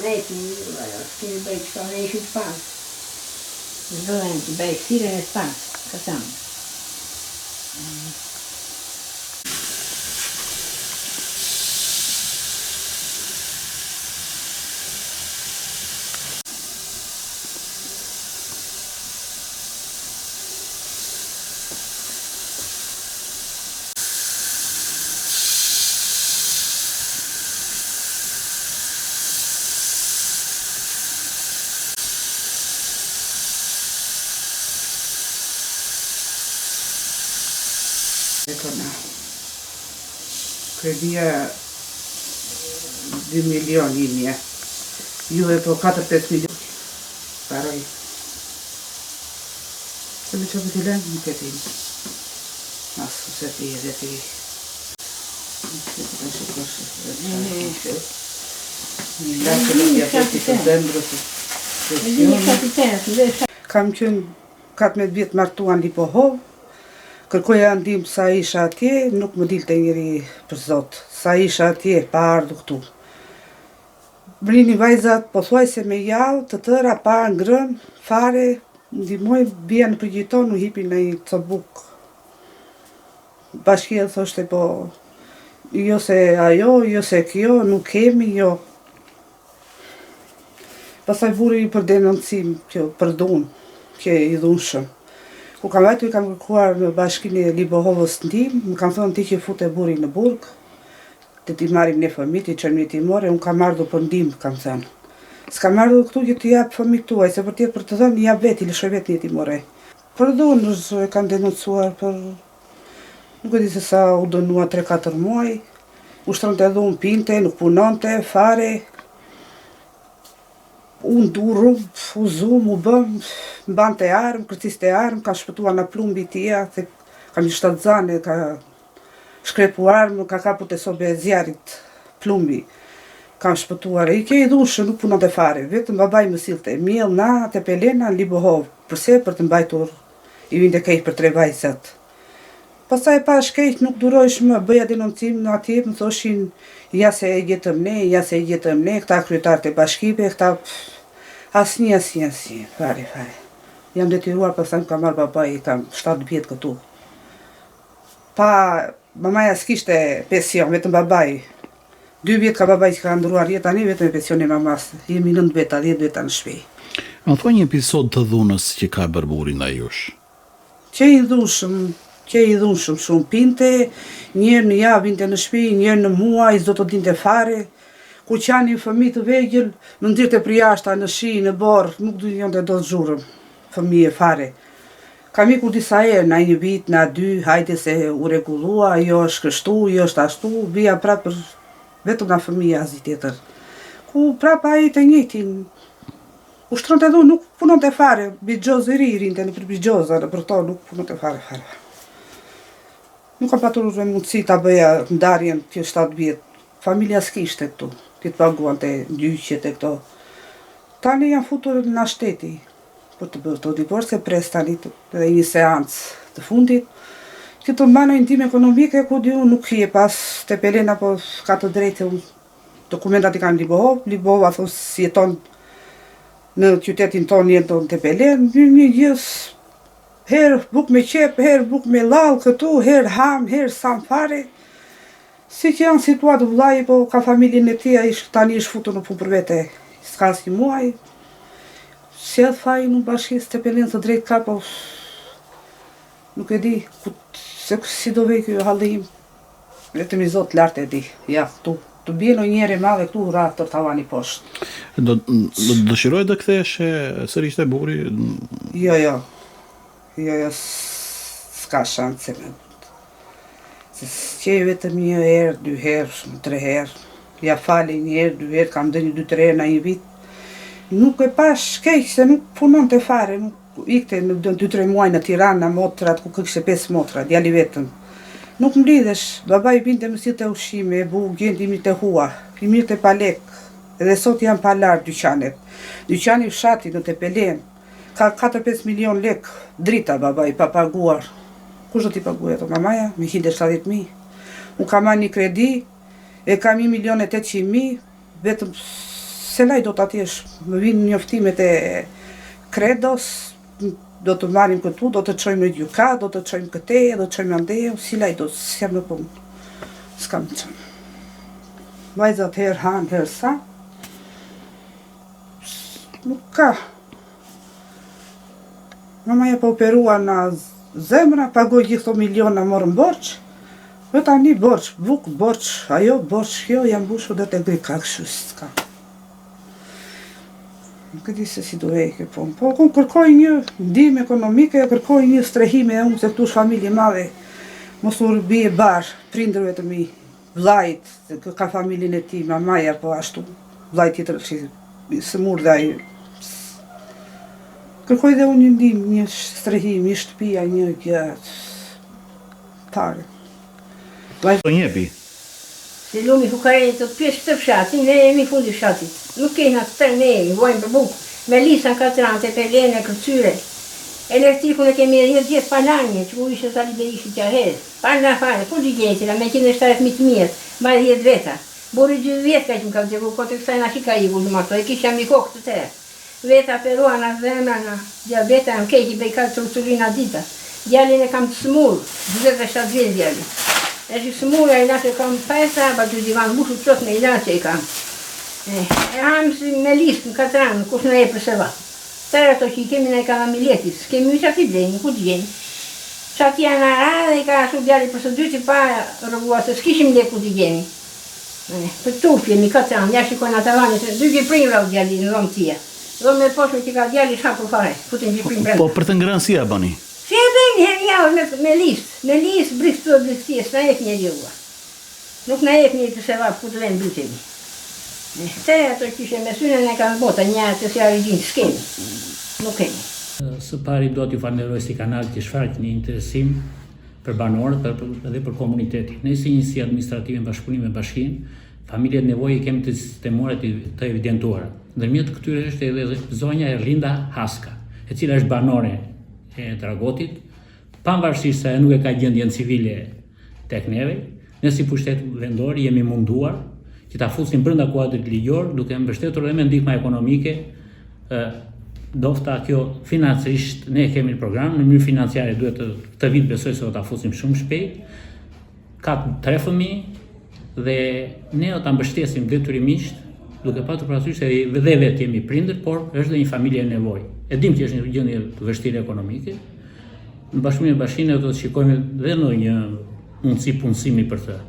Neiti, scrive bem que só enche o espaço. Os doentes, bem, tira o espaço, caçamos. Kredia 2 milioni mia. Ju e po 4-5 milioni. Paroj. Se me qëpë t'i lënë, nuk e tim. Asë se ti edhe ti. Kam qënë 14 vjetë martuan Lipohov. Kërkoja ndihmë sa isha atje, nuk më dilte njëri për Zot. Sa isha atje, pa ardhur këtu. Mrini vajzat, pothuajse me javë, të tëra pa ngrën, fare, ndihmoj, bia në përgjiton, u hipi në një cobuk. Bashkia thoshte po, jo se ajo, jo se kjo, nuk kemi, jo. Pastaj vuri për denoncim, kjo, për dhunë, që i dhunshëm. Ku kam vajtu i kam kërkuar në bashkinë e Lipohovës ndihmë, më kam thonë ti që fute burri në burg, të ti marrim një fëmijë, ti çojmë një timore, unë kam ardhur për ndihmë, kam thënë. S'kam ardhur këtu që të jap fëmijët tuaj, se për të dhënë i jap vetë, i lëshoj vetë një timore. Për dhunë e kam denoncuar për nuk e di se sa u dënua 3-4 muaj, ushtronte dhunë, pinte, nuk punonte, fare. Unë durëm, u zumë, u bëm, mbante armë, kërciste armë, ka shpëtua në plumbi tia, se kam një shtatzane, ka shkrepu armë, ka kapu të sobe zjarit plumbi. Kam shpëtuar, i ke i dhushë, nuk punon të fare, vetëm babaj më silte, miell na, të pelena, në Lipohov, përse për të mbajtur, i vinde kejt për 3 vajzat. Pastaj pa shkejt nuk durojsh më, bëja denoncim në atje, më thoshin, ja se e gjetëm ne, ja se e gjetëm ne, këta kryetarët e bashkive, këta asnjë, fare. Jam detyruar, pastaj më ka marrë babai, kam 7 vjet këtu. Pa, mamaja s'kishte pension, vetëm babai. 2 vjet ka babai që ka ndruar jetë, tani vetëm pension e mamas. Jemi 9 veta, 10 veta në shtëpi. Më thuaj një episod të dhunës që ka bërë burri ndaj jush. Që i dhunshëm shumë, pinte, njërë në javë vinte në shtëpi, njërë në muaj, s'do të dinte fare. Ku qani fëmijë të vegjël, më nxirte për jashta në shi, në borë, nuk du njënde do të zhurëm, fëmijë fare. Kam ikur disa herë, na 1 vit, na 2, hajde se u rregullua, jo është kështu, jo është ashtu, vija prapë vetëm nga fëmija asgjë tjetër. Ku prapë ai të njëjtin, ushtronte dhunë, nuk punonte fare, bixhoz i ri rinte në për bixhoza, në për to nuk punonte fare. Nuk kam patur mundësi ta bëja ndarjen kjo 7 vjet. Familja s'kishte këtu, ti të paguante gjyqjet e këto. Tani janë futur në shteti për të bërë të divorce, se pres tani edhe një seancë të fundit. Këtë mbanoj ndihmë ekonomike, ku di unë nuk je pas te Pelena, po ka të drejtë dokumentat i kanë Lipohov. Lipohova thonë si jeton në qytetin tonë, jeton te Pelen, një gjës, herë buk me qep, herë buk me lall këtu, herë ham, herë sam fare. Si që janë situatë vllai, po ka familjen e tij, tani është futur në punë për vete, s'ka asnjë muaj. Sjell fajin në bashkisë të Pelenës të drejtë ka, po nuk e di, Se si do vej ky hallim, vetëm i Zot lart e di. Ja, këtu. Të bie në njeri madhe këtu rrath të tavani poshtë. Do dëshiroj të kthesh sërish te burri? Jo, s'ka shanse. Se s'qej vetëm një herë, 2 herë, 3 herë. Ja fali një herë, 2 herë, kam dënë 2-3 herë në një vit. Nuk e pash keq se nuk punon të fare, nuk ikte në 2-3 muaj në Tiranë, në motrat, ku kështë 5 motra, djali vetëm. Nuk mblidhesh, baba i binte më sillte ushqime, e bu gjendi mirë të hua, i mirë të palek, edhe sot janë pa lartë dyqanet. Dyqani fshati në të Pelen, ka 4-5 milion lek drita baba i pa paguar. Kush do t'i paguaj ato mamaja? Me 170.000. Unë kam marrë një kredi, e kam 1.800.000, vetëm se laj do t'atjesh, më vinë njoftimet e kredos, do të marrim këtu, do të çojmë në gjykat, do të çojmë këte, do të çojmë ande, si laj do, s'jam në punë. S'kam të çojmë. Vajzat herë hanë, herë sa. Nuk ka. Mamaja po operua në zemra, pagoj gjithë këto miliona, morën borç. Dhe tani borç, buk, borç, ajo, borç, kjo, jam bushu dhe të gri ka kështu, s'ka. Nuk e di se si do vejke, po unë kërkoj një ndihmë ekonomike, kërkoj një strehime e unë, se këtu është familje madhe, mos u bie barë, prindërve të mi, vllajt, ka familjen e ti, mamaja, po ashtu, vllajt tjetër që së murë dhe ai. Kërkoj dhe unë një ndihmë, një strehim, një shtëpia, një gjatë, pare. Do njepi? Se lumi fukarit të pjesë të fshatin, ne jemi fundi fshatit. Nuk kejna të tërë ne jemi, vojmë për bukë. Me lisën katrante, pelene, kërcyre. Elektrikun e kemi edhe gjithë pananje, që ku ishe sa libe ishë tja herë. Pana fare, ku gjeti, la me 170.000 mirë, ma 10 veta. Bori 2 vjetë ka që më ka të gjegu, kote kësaj na shika i gullë mato, e kisha mi kokë të tërë. Veta peruana, zemrana, diabeta, në kejti bejka truculina dita. Djalin e kam të smurë, 27 vjetë djalin. E që smurë, e natë e kam 5 arba, që divan bushu qot me i natë e kam. E hamë si me listë në katranë, kush në e për se va. Tërë ato që i kemi në e ka në miljetis, kemi u që ati bleni, ku të gjeni. Që ati janë ara dhe i ka asu djali për së dy që pa rëvua, se s'kishim le ku të gjeni. Për tuf jemi katranë, ja shikojnë atë avani, se dy gjiprim rau djali në dhomë tia. Dhomë me poshme që ka djali shakur fare, putin gjiprim brenda. Po për të ngrënë si e bani? Si e bëjnë herë javë me listë brikë të s'na jep një rjua. Nuk na jep një të se vapë ku të venë brytemi. Te ato që ishe me synën e kanë bota, një të si arigjinë, s'kemi, nuk kemi. Së pari do t'ju falenderoj si kanal që shfaq një interesim për banorët edhe për komunitetin. Ne si njësi administrative në bashkëpunim me bashkinë, familjet nevojë kemi të sistemore të evidentuara. Ndërmjet këtyre është edhe zonja Erlinda Haska, e cila është banore e Dragotit, pavarësisht se nuk e ka gjendjen civile tek neve, ne si pushtet vendor jemi munduar që ta fusim brenda kuadrit ligjor, duke mbështetur edhe me ndihma ekonomike, dofta kjo financiarisht ne kemi në program, në mënyrë financiare duhet këtë vit besoj se do ta fusim shumë shpejt. Ka 3 fëmijë dhe ne do ta mbështesim detyrimisht, duke patur parasysh se dhe vetë jemi prindër, por është dhe një familje e nevojë. E dim që është një gjendje të vështirë ekonomike. Në bashkëpunim me bashkinë do të shikojmë dhe në një mundësi punësimi për të.